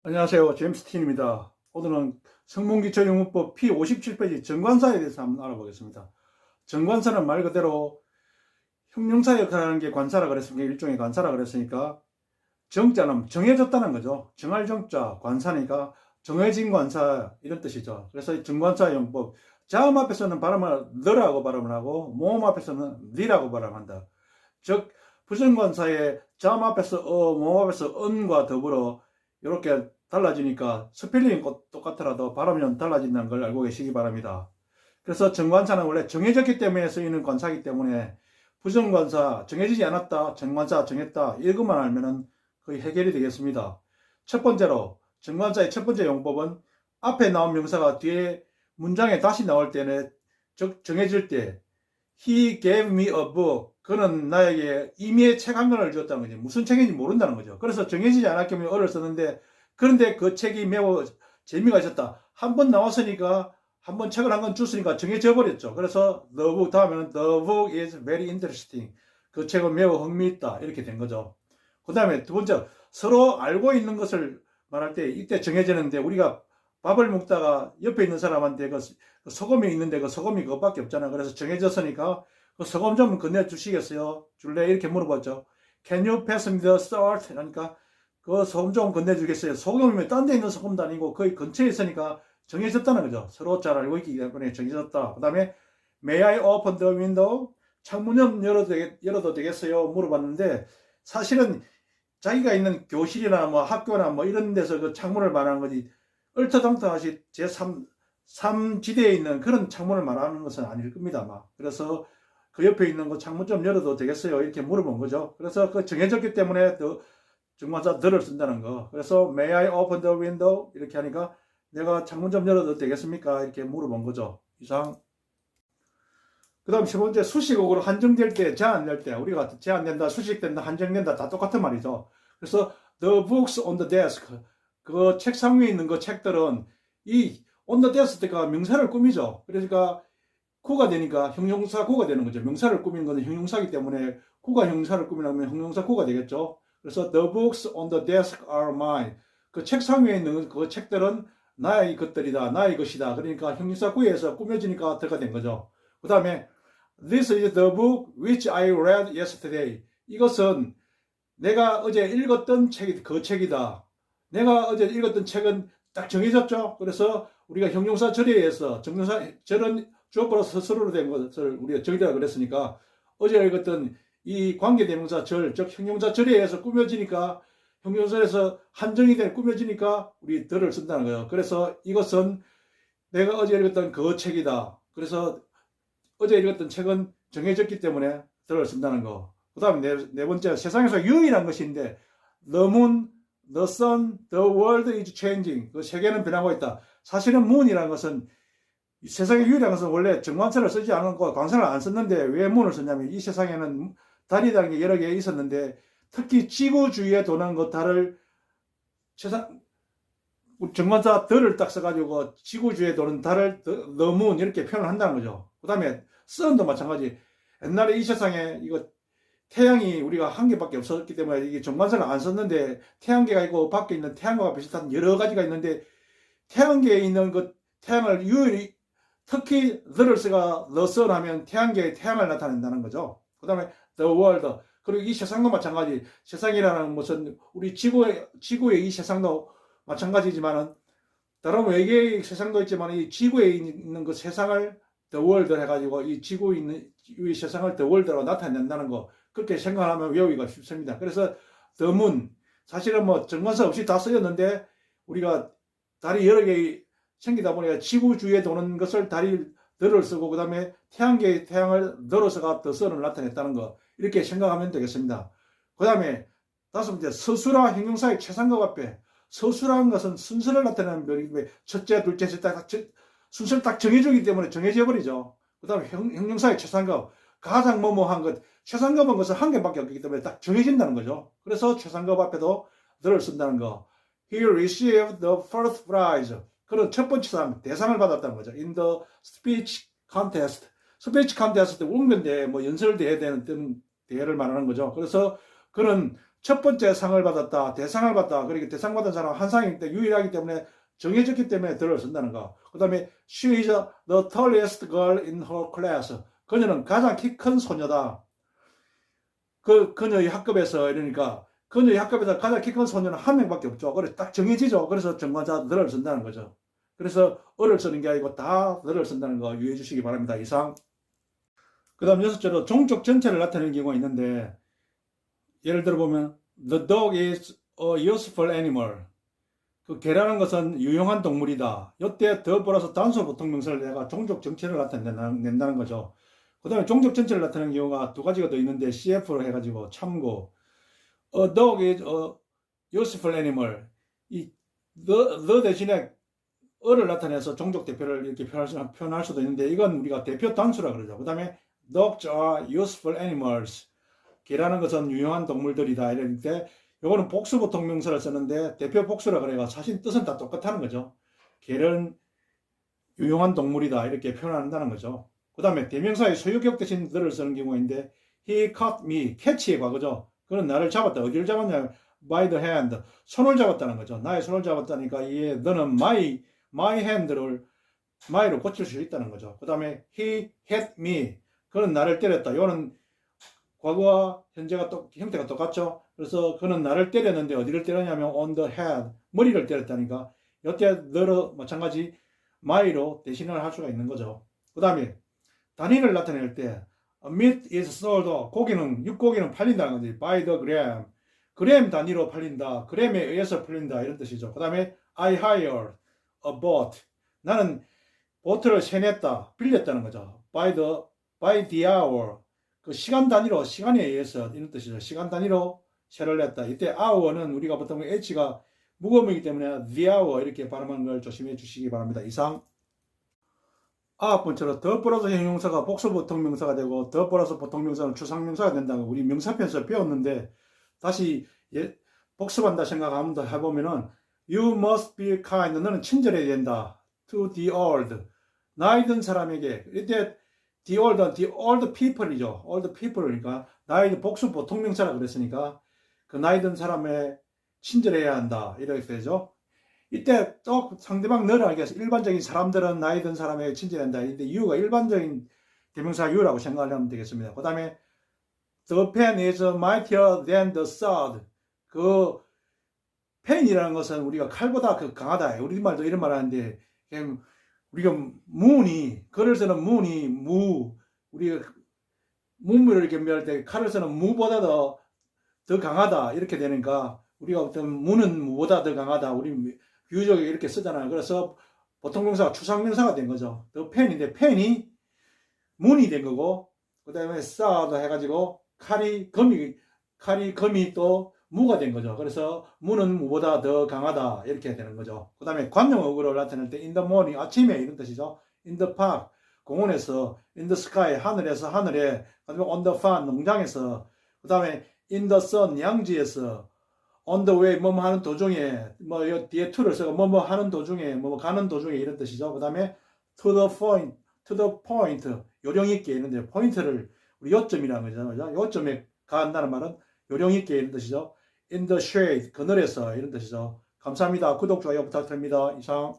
안녕하세요. 제임스 틴입니다. 오늘은 성문기초영문법 P57페이지 정관사에 대해서 한번 알아보겠습니다. 정관사는 말 그대로 형용사 역할을 하는 게 관사라 그랬으니까 일종의 관사라 그랬으니까 정자는 정해졌다는 거죠. 정할 정자, 관사니까 정해진 관사 이런 뜻이죠. 그래서 정관사 용법 자음 앞에서는 발음을 너라고 발음을 하고 모음 앞에서는 니라고 발음한다. 즉 부정관사의 자음 앞에서 모음 앞에서 은과 더불어 이렇게 달라지니까 스펠링이 똑같더라도 발음이 달라진다는 걸 알고 계시기 바랍니다. 그래서 정관사는 원래 정해졌기 때문에 쓰이는 관사이기 때문에 부정관사 정해지지 않았다, 정관사 정했다 이것만 알면은 거의 해결이 되겠습니다. 첫 번째로 정관사의 첫 번째 용법은 앞에 나온 명사가 뒤에 문장에 다시 나올 때는 즉 정해질 때 He gave me a book. 그는 나에게 임의의 책 한 권을 줬다는 거죠. 무슨 책인지 모른다는 거죠. 그래서 정해지지 않았기 때문에 어를 썼는데 그런데 그 책이 매우 재미가 있었다. 한 번 나왔으니까 한 번 책을 한 권 줬으니까 정해져 버렸죠. 그래서 the book 다음에는 the book is very interesting. 그 책은 매우 흥미있다. 이렇게 된 거죠. 그 다음에 두 번째 서로 알고 있는 것을 말할 때 이때 정해지는데 우리가 밥을 먹다가 옆에 있는 사람한테 그 소금이 있는데 그 소금이 그것밖에 없잖아. 그래서 정해졌으니까 그 소금 좀 건네주시겠어요? 줄래? 이렇게 물어봤죠. Can you pass me the salt? 그러니까 그 소금 좀 건네주겠어요? 소금이면 딴 데 있는 소금도 아니고 거의 근처에 있으니까 정해졌다는 거죠. 서로 잘 알고 있기 때문에 정해졌다. 그 다음에 May I open the window? 창문 좀 열어도 되겠어요? 물어봤는데 사실은 자기가 있는 교실이나 뭐 학교나 뭐 이런 데서 그 창문을 말하는 거지 얼토당토하시 제3지대에 있는 그런 창문을 말하는 것은 아닐 겁니다. 아마. 그래서 그 옆에 있는 그 창문 좀 열어도 되겠어요? 이렇게 물어본 거죠. 그래서 그 정해졌기 때문에 더 정관사 더를 쓴다는 거. 그래서 May I open the window? 이렇게 하니까 내가 창문 좀 열어도 되겠습니까? 이렇게 물어본 거죠. 이상. 그 다음 세 번째 수식어로 한정될 때, 제한될 때, 우리가 제한된다, 수식된다, 한정된다 다 똑같은 말이죠. 그래서 the books on the desk, 그 책상 위에 있는 그 책들은 이 on the desk가 명사를 꾸미죠. 그러니까 구가 되니까 형용사 구가 되는 거죠. 명사를 꾸미는 것은 형용사이기 때문에 구가 형용사를 꾸미려면 형용사 구가 되겠죠. 그래서 the books on the desk are mine. 그 책상 위에 있는 그 책들은 나의 것들이다, 나의 것이다. 그러니까 형용사 구에서 꾸며지니까 들어가 된 거죠. 그 다음에 This is the book which I read yesterday. 이것은 내가 어제 읽었던 책이 그 책이다. 내가 어제 읽었던 책은 딱 정해졌죠. 그래서 우리가 형용사 절에 의해서 정용사 절은 주어보로 스스로로 된 것을 우리가 정의라 그랬으니까 어제 읽었던 이 관계대명사 절, 즉 형용사 절에 의해서 꾸며지니까 형용사에서 한정이 된 꾸며지니까 우리 더를 쓴다는 거예요. 그래서 이것은 내가 어제 읽었던 그 책이다. 그래서 어제 읽었던 책은 정해졌기 때문에 더를 쓴다는 거. 그 다음에 네 번째, 세상에서 유일한 것인데 the moon, the sun, the world is changing. 그 세계는 변하고 있다. 사실은 moon이라는 것은 세상에 유일한 것은 원래 정관사를 쓰지 않고 관사를 안 썼는데 왜 moon을 썼냐면 이 세상에는 달이라는 게 여러 개 있었는데 특히 지구 주위에 도는 그 달을 정관사 더를 딱 써가지고 지구 주위에 도는 달을 the moon 이렇게 표현을 한다는 거죠. 그 다음에 sun도 마찬가지. 옛날에 이 세상에 이거 태양이 우리가 한 개밖에 없었기 때문에 이게 정관사를 안 썼는데 태양계가 있고 밖에 있는 태양과 비슷한 여러 가지가 있는데 태양계에 있는 그 태양을 유일히 특히 the를 쓰가 the sun 하면 태양계의 태양을 나타낸다는 거죠. 그 다음에 the world 그리고 이 세상도 마찬가지. 세상이라는 무슨 우리 지구의 이 세상도 마찬가지지만은 다른 외계의 세상도 있지만 이 지구에 있는 그 세상을 the world 해가지고 이 지구에 있는 이 세상을 the world로 나타낸다는 거 그렇게 생각하면 외우기가 쉽습니다. 그래서 the moon 사실은 뭐 정관사 없이 다 쓰였는데 우리가 달이 여러 개 생기다 보니까 지구 주위에 도는 것을 달이 더를 쓰고 그 다음에 태양계의 태양을 더러서가 the sun을 나타냈다는 거 이렇게 생각하면 되겠습니다. 그 다음에 다섯 번째 서술화 형용사의 최상급 앞에 서술화한 것은 순서를 나타내는 별이기 첫째, 둘째, 셋째 순서를 딱 정해주기 때문에 정해져 버리죠. 그 다음에 형용사의 최상급 가장 뭐뭐한 것 최상급한 것은 한 개밖에 없기 때문에 딱 정해진다는 거죠. 그래서 최상급 앞에도 the를 쓴다는 거. He received the first prize. 그런 첫 번째 상, 대상을 받았다는 거죠. In the speech contest. 스피치 컨테스트, 웅변대회, 뭐 연설대회 되는 대회를 말하는 거죠. 그래서 그는 첫 번째 상을 받았다, 대상을 받았다. 그러니까 대상 받은 사람은 한 상인데 유일하기 때문에 정해졌기 때문에 들을 쓴다는 거. 그 다음에 she is the tallest girl in her class. 그녀는 가장 키 큰 소녀다. 그녀의 학급에서 이러니까 그녀의 학급에서 가장 키 큰 소녀는 한 명밖에 없죠. 그래 딱 정해지죠. 그래서 정관사 들을 쓴다는 거죠. 그래서 어를 쓰는 게 아니고 다 들을 쓴다는 거 유의해 주시기 바랍니다. 이상. 그 다음 여섯째로 종족 전체를 나타내는 경우가 있는데 예를 들어 보면 The dog is a useful animal. 그 개라는 것은 유용한 동물이다. 이때 더 플러스 단수 보통명사를 내가 종족 전체를 나타낸다는 거죠. 그 다음에 종족 전체를 나타내는 경우가 두 가지가 더 있는데 CF로 해가지고 참고 A dog is a useful animal. 이 the 대신에 어를 나타내서 종족 대표를 이렇게 표현할 수도 있는데 이건 우리가 대표 단수라 그러죠. 그 다음에 Dogs are useful animals. 개라는 것은 유용한 동물들이다. 이럴 때 요거는 복수 보통명사를 쓰는데 대표 복수라 그래가 사실 뜻은 다 똑같다는 거죠. 개는 유용한 동물이다. 이렇게 표현한다는 거죠. 그 다음에 대명사의 소유격 대신 들을 쓰는 경우인데 He caught me. 캐치의 과거죠. 그는 나를 잡았다. 어디를 잡았냐? By the hand. 손을 잡았다는 거죠. 나의 손을 잡았다니까 이에 너는 my hand를 my로 고칠 수 있다는 거죠. 그 다음에 he hit me. 그는 나를 때렸다. 이거는 과거와 현재가 형태가 똑같죠. 그래서 그는 나를 때렸는데 어디를 때렸냐면 on the head. 머리를 때렸다니까. 이때 너로 마찬가지 my로 대신을 할 수가 있는 거죠. 그 다음에 단위를 나타낼 때 meat is sold. 육고기는 팔린다는 거지. by the gram. 그램 단위로 팔린다. 그램에 의해서 팔린다. 이런 뜻이죠. 그 다음에 I hired a boat. 나는 보트를 세냈다. 빌렸다는 거죠. by the hour. 그 시간 단위로, 시간에 의해서 이런 뜻이죠. 시간 단위로 세를 냈다. 이때 hour는 우리가 보통 H가 무거움이기 때문에 the hour 이렇게 발음하는 걸 조심해 주시기 바랍니다. 이상. 아홉 번째로 더 플러스 형용사가 복수 보통명사가 되고 더 플러스 보통명사는 추상명사가 된다고 우리 명사편에서 배웠는데 다시 복습한다 생각하면 더 해보면은 You must be kind. 너는 친절해야 된다. To the old. 나이 든 사람에게. 이때 the old people이죠. old people이니까 나이 든 복수 보통명사라 그랬으니까 그 나이 든 사람에 친절해야 한다. 이렇게 되죠. 이때 또 상대방 너를 알게 해서 일반적인 사람들은 나이 든 사람에게 친절해야 한다. 근데 you가 일반적인 대명사 you라고 생각하면 되겠습니다. 그 다음에 The pen is mightier than the sword. 그 펜이라는 것은 우리가 칼보다 그 강하다. 우리말도 이런 말 하는데 우리가 글을 쓰는 우리가 문물을 겸비할 때 칼을 쓰는 무보다 더 강하다. 이렇게 되니까 우리가 어떤 무는 무보다 더 강하다. 우리 비유적으로 이렇게 쓰잖아요. 그래서 보통명사가 추상명사가 된 거죠. The pen인데 펜이 문이 된 거고 그 다음에 sword 해가지고 칼이 검이 또 무가 된 거죠. 그래서 무는 무보다 더 강하다 이렇게 되는 거죠. 그 다음에 관용어구를 나타낼 때 in the morning 아침에 이런 뜻이죠. in the park 공원에서 in the sky 하늘에서 하늘에 그 다음에 on the farm 농장에서 그 다음에 in the sun 양지에서 on the way 뭐뭐 하는 도중에 뭐 뒤에 to를 써서 뭐뭐 하는 도중에 뭐뭐 가는 도중에 이런 뜻이죠. 그 다음에 to the point 요령 있게 있는데 포인트를 우리 요점이라는 거죠. 요점에 간다는 말은 요령 있게 이런 뜻이죠. In the shade, 그늘에서 이런 뜻이죠. 감사합니다. 구독, 좋아요 부탁드립니다. 이상.